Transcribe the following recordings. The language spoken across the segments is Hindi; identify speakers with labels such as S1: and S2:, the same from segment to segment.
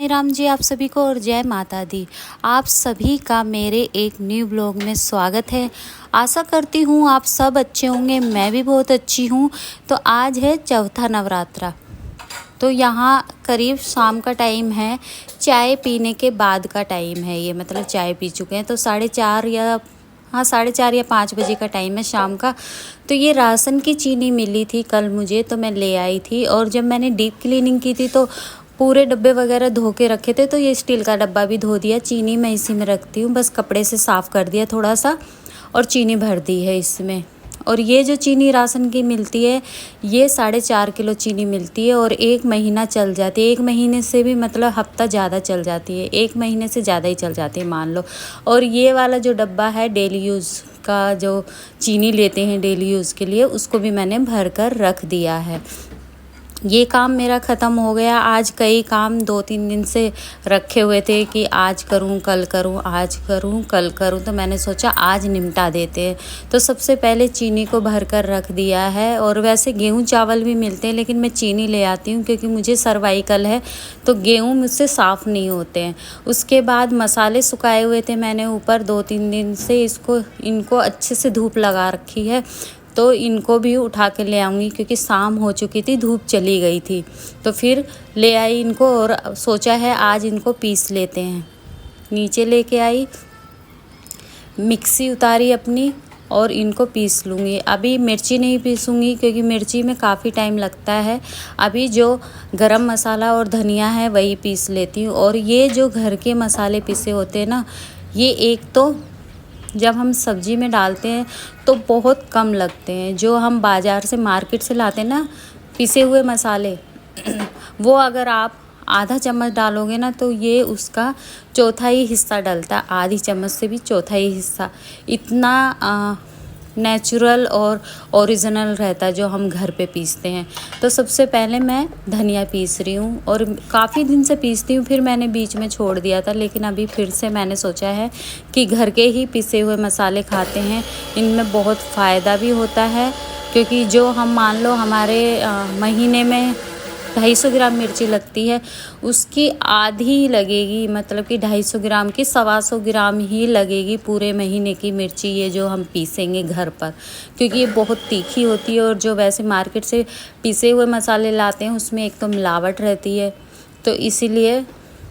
S1: जय राम जी, आप सभी को और जय माता दी। आप सभी का मेरे एक न्यू ब्लॉग में स्वागत है। आशा करती हूँ आप सब अच्छे होंगे, मैं भी बहुत अच्छी हूँ। तो आज है चौथा नवरात्रा। तो यहाँ करीब शाम का टाइम है, चाय पीने के बाद का टाइम है ये, मतलब चाय पी चुके हैं। तो 4:30 या 5 बजे का टाइम है शाम का। तो ये राशन की चीनी मिली थी कल मुझे, तो मैं ले आई थी। और जब मैंने डीप क्लीनिंग की थी तो पूरे डब्बे वगैरह धो के रखे थे, तो ये स्टील का डब्बा भी धो दिया। चीनी मैं इसी में रखती हूँ, बस कपड़े से साफ़ कर दिया थोड़ा सा और चीनी भर दी है इसमें। और ये जो चीनी राशन की मिलती है, ये 4.5 किलो चीनी मिलती है और 1 महीना चल जाती है। 1 महीने से भी मतलब हफ्ता ज़्यादा चल जाती है, 1 महीने से ज़्यादा ही चल जाती है मान लो। और ये वाला जो डब्बा है डेली यूज़ का, जो चीनी लेते हैं डेली यूज़ के लिए, उसको भी मैंने भर कर रख दिया है। ये काम मेरा ख़त्म हो गया। आज कई काम 2-3 दिन से रखे हुए थे कि आज करूँ कल करूँ, आज करूँ कल करूँ, तो मैंने सोचा आज निपटा देते हैं। तो सबसे पहले चीनी को भर कर रख दिया है। और वैसे गेहूँ चावल भी मिलते हैं, लेकिन मैं चीनी ले आती हूँ क्योंकि मुझे सर्वाइकल है, तो गेहूँ मुझसे साफ़ नहीं होते हैं। उसके बाद मसाले सुखाए हुए थे मैंने ऊपर 2-3 दिन से, इनको अच्छे से धूप लगा रखी है। तो इनको भी उठा के ले आऊँगी क्योंकि शाम हो चुकी थी, धूप चली गई थी। तो फिर ले आई इनको और सोचा है आज इनको पीस लेते हैं। नीचे लेके आई, मिक्सी उतारी अपनी और इनको पीस लूँगी। अभी मिर्ची नहीं पीसूँगी क्योंकि मिर्ची में काफ़ी टाइम लगता है। अभी जो गरम मसाला और धनिया है वही पीस लेती हूँ। और ये जो घर के मसाले पिसे होते हैं ना, ये एक तो जब हम सब्ज़ी में डालते हैं तो बहुत कम लगते हैं। जो हम बाज़ार से मार्केट से लाते हैं ना पिसे हुए मसाले, वो अगर आप आधा चम्मच डालोगे ना तो ये उसका चौथा ही हिस्सा डलता है, आधी चम्मच से भी चौथा ही हिस्सा। इतना नेचुरल और ओरिजिनल रहता है जो हम घर पे पीसते हैं। तो सबसे पहले मैं धनिया पीस रही हूँ और काफ़ी दिन से पीसती हूँ, फिर मैंने बीच में छोड़ दिया था, लेकिन अभी फिर से मैंने सोचा है कि घर के ही पिसे हुए मसाले खाते हैं, इनमें बहुत फ़ायदा भी होता है। क्योंकि जो हम मान लो हमारे महीने में 250 ग्राम मिर्ची लगती है, उसकी आधी लगेगी, मतलब कि 250 ग्राम की 125 ग्राम ही लगेगी पूरे महीने की मिर्ची, ये जो हम पीसेंगे घर पर। क्योंकि ये बहुत तीखी होती है और जो वैसे मार्केट से पीसे हुए मसाले लाते हैं उसमें एक तो मिलावट रहती है। तो इसीलिए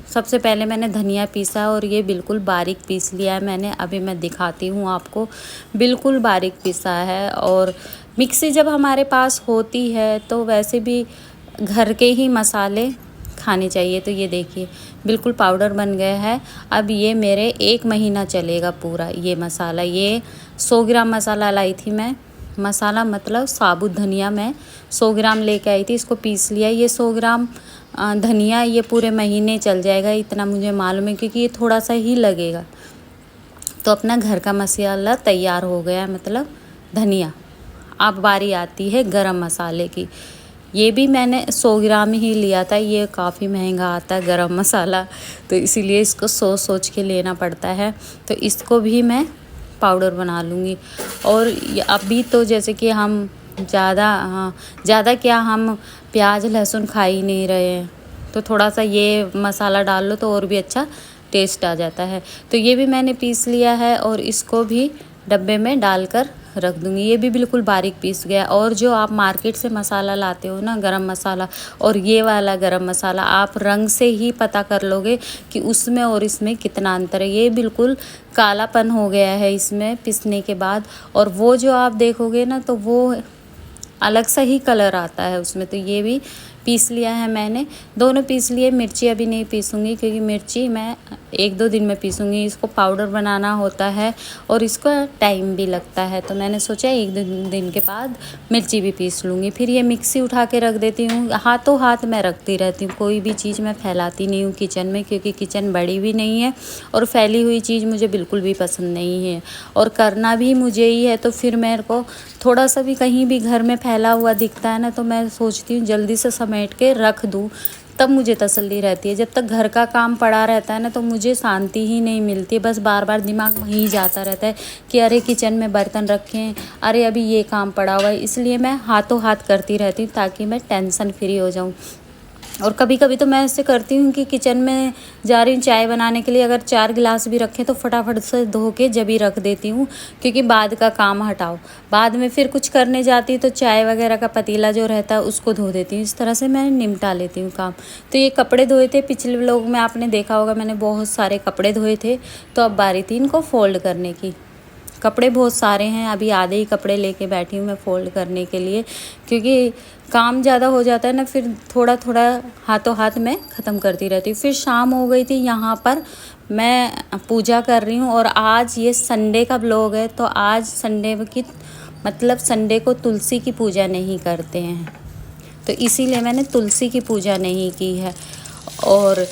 S1: सबसे पहले मैंने धनिया पीसा और ये बिल्कुल बारीक पीस लिया है मैंने। अभी मैं दिखाती हूँ आपको, बिल्कुल बारीक पीसा है। और मिक्सी जब हमारे पास होती है तो वैसे भी घर के ही मसाले खाने चाहिए। तो ये देखिए बिल्कुल पाउडर बन गया है। अब ये मेरे 1 महीना चलेगा पूरा ये मसाला। ये 100 ग्राम मसाला लाई थी मैं, मसाला मतलब साबुत धनिया मैं 100 ग्राम लेके आई थी, इसको पीस लिया। ये 100 ग्राम धनिया ये पूरे महीने चल जाएगा, इतना मुझे मालूम है, क्योंकि ये थोड़ा सा ही लगेगा। तो अपना घर का मसाला तैयार हो गया, मतलब धनिया। अब बारी आती है गरम मसाले की। ये भी मैंने 100 ग्राम ही लिया था, ये काफ़ी महंगा आता है गरम मसाला, तो इसीलिए इसको सोच सोच के लेना पड़ता है। तो इसको भी मैं पाउडर बना लूँगी। और अभी तो जैसे कि हम ज़्यादा क्या, हम प्याज लहसुन खा ही नहीं रहे हैं, तो थोड़ा सा ये मसाला डाल लो तो और भी अच्छा टेस्ट आ जाता है। तो ये भी मैंने पीस लिया है और इसको भी डब्बे में डालकर रख दूँगी। ये भी बिल्कुल बारीक पीस गया। और जो आप मार्केट से मसाला लाते हो ना गरम मसाला, और ये वाला गरम मसाला, आप रंग से ही पता कर लोगे कि उसमें और इसमें कितना अंतर है। ये बिल्कुल कालापन हो गया है इसमें पिसने के बाद, और वो जो आप देखोगे ना तो वो अलग सा ही कलर आता है उसमें। तो ये भी पीस लिया है मैंने, दोनों पीस लिए। मिर्ची अभी नहीं पीसूँगी क्योंकि मिर्ची मैं 1-2 दिन में पीसूँगी। इसको पाउडर बनाना होता है और इसको टाइम भी लगता है, तो मैंने सोचा 1-2 दिन के बाद मिर्ची भी पीस लूँगी। फिर ये मिक्सी उठा के रख देती हूँ। हाथों हाथ मैं रखती रहती हूँ, कोई भी चीज़ मैं फैलाती नहीं हूँ किचन में, क्योंकि किचन बड़ी भी नहीं है और फैली हुई चीज़ मुझे बिल्कुल भी पसंद नहीं है। और करना भी मुझे ही है, तो फिर मेरे को थोड़ा सा भी कहीं भी घर में फैला हुआ दिखता है ना, तो मैं सोचती हूँ जल्दी से समेट के रख दूँ, तब मुझे तसल्ली रहती है। जब तक घर का काम पड़ा रहता है ना तो मुझे शांति ही नहीं मिलती, बस बार बार दिमाग वहीं जाता रहता है कि अरे किचन में बर्तन रखें, अरे अभी ये काम पड़ा हुआ है। इसलिए मैं हाथों हाथ करती रहती हूँ ताकि मैं टेंशन फ्री हो जाऊँ। और कभी कभी तो मैं ऐसे करती हूँ कि किचन में जा रही हूँ चाय बनाने के लिए, अगर 4 गिलास भी रखे तो फटाफट से धो के जब ही रख देती हूँ, क्योंकि बाद का काम हटाओ, बाद में फिर कुछ करने जाती हूँ तो चाय वगैरह का पतीला जो रहता है उसको धो देती हूँ। इस तरह से मैं निपटा लेती हूँ काम। तो ये कपड़े धोए थे, पिछले व्लॉग में आपने देखा होगा मैंने बहुत सारे कपड़े धोए थे, तो अब बारी थी इनको फोल्ड करने की। कपड़े बहुत सारे हैं, अभी आधे ही कपड़े लेके बैठी हूँ मैं फ़ोल्ड करने के लिए, क्योंकि काम ज़्यादा हो जाता है ना, फिर थोड़ा थोड़ा हाथों हाथ मैं ख़त्म करती रहती हूँ। फिर शाम हो गई थी, यहाँ पर मैं पूजा कर रही हूँ। और आज ये संडे का ब्लॉग है, तो आज संडे की मतलब संडे को तुलसी की पूजा नहीं करते हैं, तो इसीलिए मैंने तुलसी की पूजा नहीं की है। और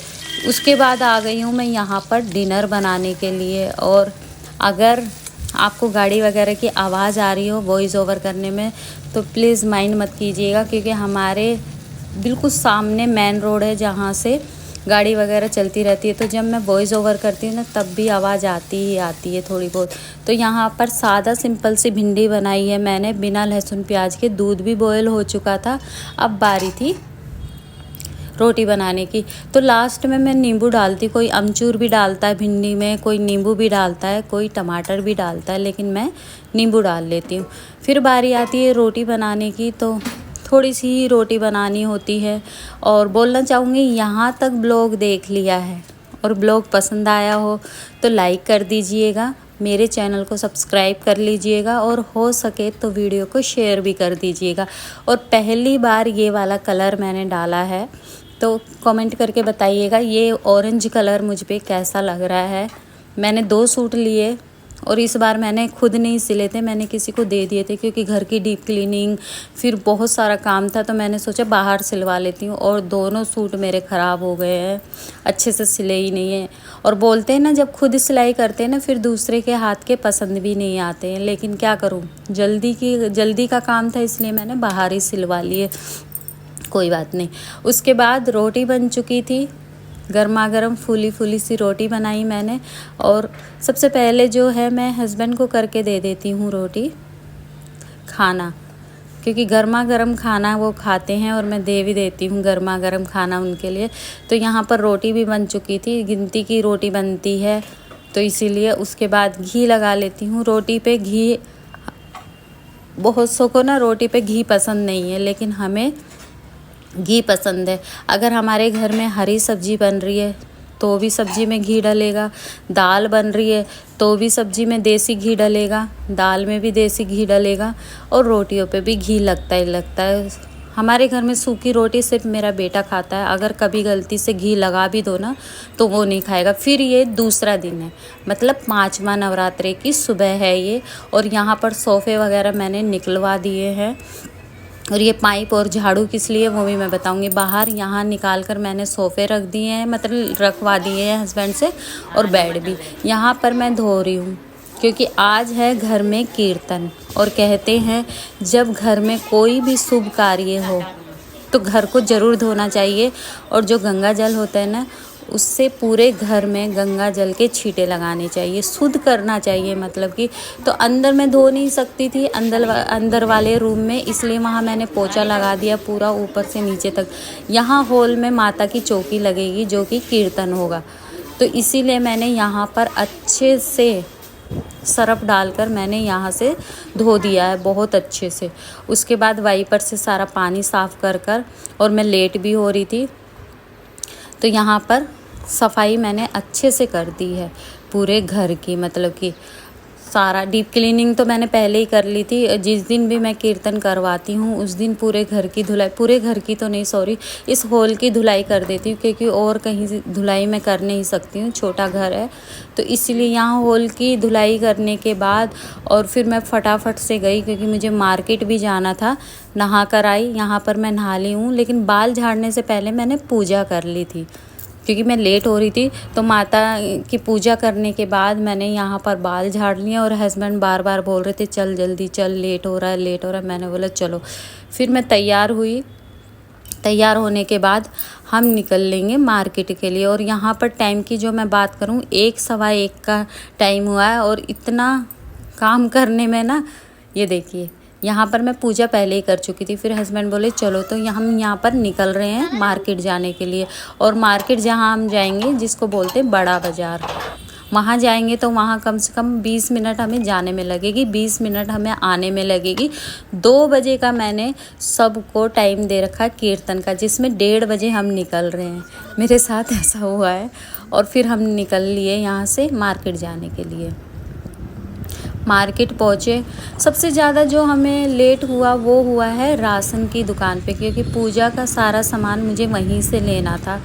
S1: उसके बाद आ गई हूँ मैं यहाँ पर डिनर बनाने के लिए। और अगर आपको गाड़ी वगैरह की आवाज़ आ रही हो वॉइस ओवर करने में तो प्लीज़ माइंड मत कीजिएगा, क्योंकि हमारे बिल्कुल सामने मेन रोड है जहाँ से गाड़ी वगैरह चलती रहती है। तो जब मैं वॉइस ओवर करती हूँ ना तब भी आवाज़ आती ही आती है थोड़ी बहुत। तो यहाँ पर सादा सिंपल सी भिंडी बनाई है मैंने बिना लहसुन प्याज के। दूध भी बॉयल हो चुका था, अब बारी थी रोटी बनाने की। तो लास्ट में मैं नींबू डालती, कोई अमचूर भी डालता है भिंडी में, कोई नींबू भी डालता है, कोई टमाटर भी डालता है, लेकिन मैं नींबू डाल लेती हूँ। फिर बारी आती है रोटी बनाने की, तो थोड़ी सी ही रोटी बनानी होती है। और बोलना चाहूँगी यहाँ तक ब्लॉग देख लिया है और ब्लॉग पसंद आया हो तो लाइक कर दीजिएगा, मेरे चैनल को सब्सक्राइब कर लीजिएगा, और हो सके तो वीडियो को शेयर भी कर दीजिएगा। और पहली बार ये वाला कलर मैंने डाला है, तो कमेंट करके बताइएगा ये ऑरेंज कलर मुझ पे कैसा लग रहा है। मैंने 2 सूट लिए और इस बार मैंने खुद नहीं सिले थे, मैंने किसी को दे दिए थे, क्योंकि घर की डीप क्लीनिंग फिर बहुत सारा काम था, तो मैंने सोचा बाहर सिलवा लेती हूँ। और दोनों सूट मेरे ख़राब हो गए हैं, अच्छे से सिले ही नहीं हैं। और बोलते हैं ना जब खुद सिलाई करते हैं ना फिर दूसरे के हाथ के पसंद भी नहीं आते हैं, लेकिन क्या करूँ, जल्दी का काम था इसलिए मैंने बाहर ही सिलवा लिए, कोई बात नहीं। उसके बाद रोटी बन चुकी थी, गर्मा गर्म फूली फूली सी रोटी बनाई मैंने। और सबसे पहले जो है मैं हस्बैंड को करके दे देती हूँ रोटी खाना, क्योंकि गर्मा गर्म खाना वो खाते हैं और मैं दे भी देती हूँ गर्मा गर्म खाना उनके लिए। तो यहाँ पर रोटी भी बन चुकी थी, गिनती की रोटी बनती है तो इसीलिए। उसके बाद घी लगा लेती हूँ रोटी पे। घी बहुत सौ को ना रोटी पे घी पसंद नहीं है, लेकिन हमें घी पसंद है। अगर हमारे घर में हरी सब्जी बन रही है तो भी सब्जी में घी डलेगा, दाल बन रही है तो भी सब्जी में देसी घी डलेगा, दाल में भी देसी घी डलेगा, और रोटियों पे भी घी लगता ही लगता है। हमारे घर में सूखी रोटी सिर्फ मेरा बेटा खाता है, अगर कभी गलती से घी लगा भी दो ना तो वो नहीं खाएगा। फिर ये दूसरा दिन है, मतलब 5वां नवरात्रे की सुबह है ये। और यहाँ पर सोफ़े वगैरह मैंने निकलवा दिए हैं, और ये पाइप और झाड़ू किस लिए वो भी मैं बताऊंगी। बाहर यहाँ निकाल कर मैंने सोफ़े रख दिए हैं, मतलब रखवा दिए हैं हस्बैंड से, और बेड भी यहाँ पर मैं धो रही हूँ, क्योंकि आज है घर में कीर्तन। और कहते हैं जब घर में कोई भी शुभ कार्य हो तो घर को ज़रूर धोना चाहिए, और जो गंगा जल होता है ना उससे पूरे घर में गंगा जल के छींटे लगाने चाहिए, शुद्ध करना चाहिए मतलब कि। तो अंदर मैं धो नहीं सकती थी, अंदर वाले रूम में, इसलिए वहाँ मैंने पोछा लगा दिया पूरा ऊपर से नीचे तक। यहाँ हॉल में माता की चौकी लगेगी जो कि कीर्तन होगा, तो इसीलिए मैंने यहाँ पर अच्छे से सरफ डालकर मैंने यहाँ से धो दिया है बहुत अच्छे से। उसके बाद वाइपर से सारा पानी साफ़ कर और मैं लेट भी हो रही थी, तो यहाँ पर सफाई मैंने अच्छे से कर दी है पूरे घर की, मतलब कि सारा डीप क्लीनिंग तो मैंने पहले ही कर ली थी। जिस दिन भी मैं कीर्तन करवाती हूँ उस दिन पूरे घर की धुलाई, पूरे घर की तो नहीं सॉरी, इस हॉल की धुलाई कर देती हूँ, क्योंकि और कहीं धुलाई मैं कर नहीं सकती हूँ, छोटा घर है। तो इसलिए यहाँ हॉल की धुलाई करने के बाद और फिर मैं फटाफट से गई, क्योंकि मुझे मार्केट भी जाना था। नहा कर आई, यहाँ पर मैं नहा ली हूँ, लेकिन बाल झाड़ने से पहले मैंने पूजा कर ली थी, क्योंकि मैं लेट हो रही थी। तो माता की पूजा करने के बाद मैंने यहाँ पर बाल झाड़ लिए, और हस्बैंड बार बार बोल रहे थे चल जल्दी चल, लेट हो रहा है लेट हो रहा है। मैंने बोला चलो। फिर मैं तैयार हुई, तैयार होने के बाद हम निकल लेंगे मार्केट के लिए। और यहाँ पर टाइम की जो मैं बात करूँ 1 सवा 1 का टाइम हुआ है, और इतना काम करने में ना, ये देखिए यहाँ पर मैं पूजा पहले ही कर चुकी थी। फिर हस्बैंड बोले चलो, तो हम यहाँ पर निकल रहे हैं मार्केट जाने के लिए। और मार्केट जहाँ हम जाएंगे जिसको बोलते हैं बड़ा बाज़ार, वहाँ जाएंगे तो वहाँ कम से कम 20 मिनट हमें जाने में लगेगी, 20 मिनट हमें आने में लगेगी। 2 बजे का मैंने सबको टाइम दे रखा कीर्तन का, जिसमें 1:30 बजे हम निकल रहे हैं। मेरे साथ ऐसा हुआ है। और फिर हम निकल लिए यहाँ से मार्केट जाने के लिए। मार्केट पहुँचे। सबसे ज़्यादा जो हमें लेट हुआ वो हुआ है राशन की दुकान पे, क्योंकि पूजा का सारा सामान मुझे वहीं से लेना था।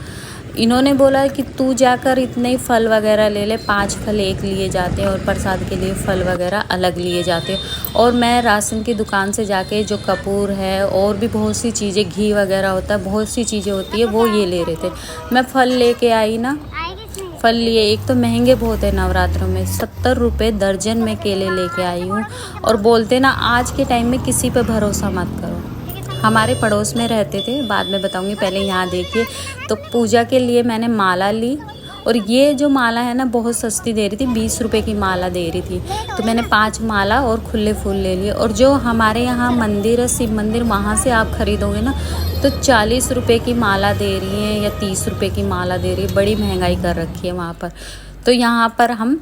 S1: इन्होंने बोला कि तू जाकर इतने ही फल वगैरह ले ले, 5 फल एक लिए जाते हैं और प्रसाद के लिए फल वगैरह अलग लिए जाते हैं। और मैं राशन की दुकान से जाके जो कपूर है और भी बहुत सी चीज़ें, घी वगैरह होता है, बहुत सी चीज़ें होती है, वो ये ले रहे थे। मैं फल लेके आई ना, फल लिए। एक तो महंगे बहुत है नवरात्रों में, 70 रुपये दर्जन में केले लेके आई हूँ। और बोलते ना आज के टाइम में किसी पे भरोसा मत करो। हमारे पड़ोस में रहते थे, बाद में बताऊँगी, पहले यहाँ देखिए। तो पूजा के लिए मैंने माला ली, और ये जो माला है ना बहुत सस्ती दे रही थी, 20 रुपये की माला दे रही थी। तो मैंने 5 माला और खुले फूल ले लिए। और जो हमारे यहाँ मंदिर है, शिव मंदिर, वहाँ से आप ख़रीदोगे ना तो 40 रुपये की माला दे रही है या 30 रुपये की माला दे रही है। बड़ी महंगाई कर रखी है वहाँ पर। तो यहाँ पर हम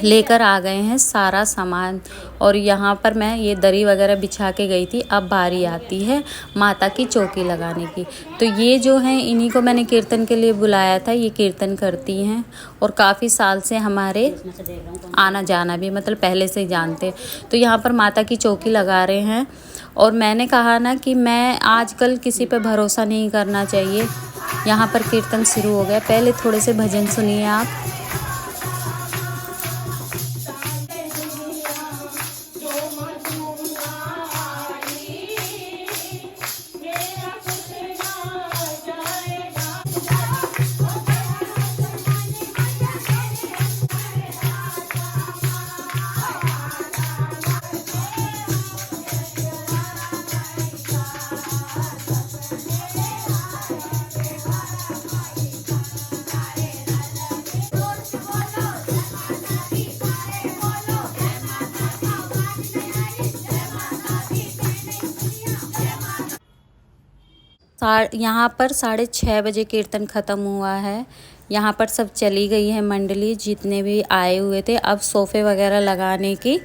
S1: लेकर आ गए हैं सारा सामान। और यहाँ पर मैं ये दरी वगैरह बिछा के गई थी। अब बारी आती है माता की चौकी लगाने की। तो ये जो हैं इन्हीं को मैंने कीर्तन के लिए बुलाया था। ये कीर्तन करती हैं और काफ़ी साल से हमारे आना जाना भी, मतलब पहले से ही जानते। तो यहाँ पर माता की चौकी लगा रहे हैं। और मैंने कहा ना कि मैं आजकल किसी पे भरोसा नहीं करना चाहिए। यहाँ पर कीर्तन शुरू हो गया। पहले थोड़े से भजन सुनिए आप। यहाँ पर 6:30 बजे कीर्तन ख़त्म हुआ है। यहाँ पर सब चली गई है मंडली, जितने भी आए हुए थे। अब सोफ़े वगैरह लगाने की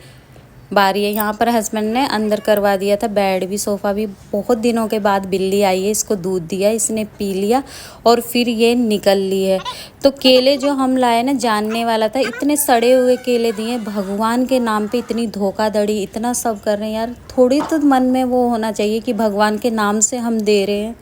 S1: बारी है। यहाँ पर हस्बैंड ने अंदर करवा दिया था बेड भी, सोफ़ा भी। बहुत दिनों के बाद बिल्ली आई है, इसको दूध दिया, इसने पी लिया और फिर ये निकल ली है। तो केले जो हम लाए ना, जानने वाला था, इतने सड़े हुए केले दिए। भगवान के नाम पे इतनी धोखाधड़ी, इतना सब कर रहे हैं यार। थोड़ी तो मन में वो होना चाहिए कि भगवान के नाम से हम दे रहे हैं।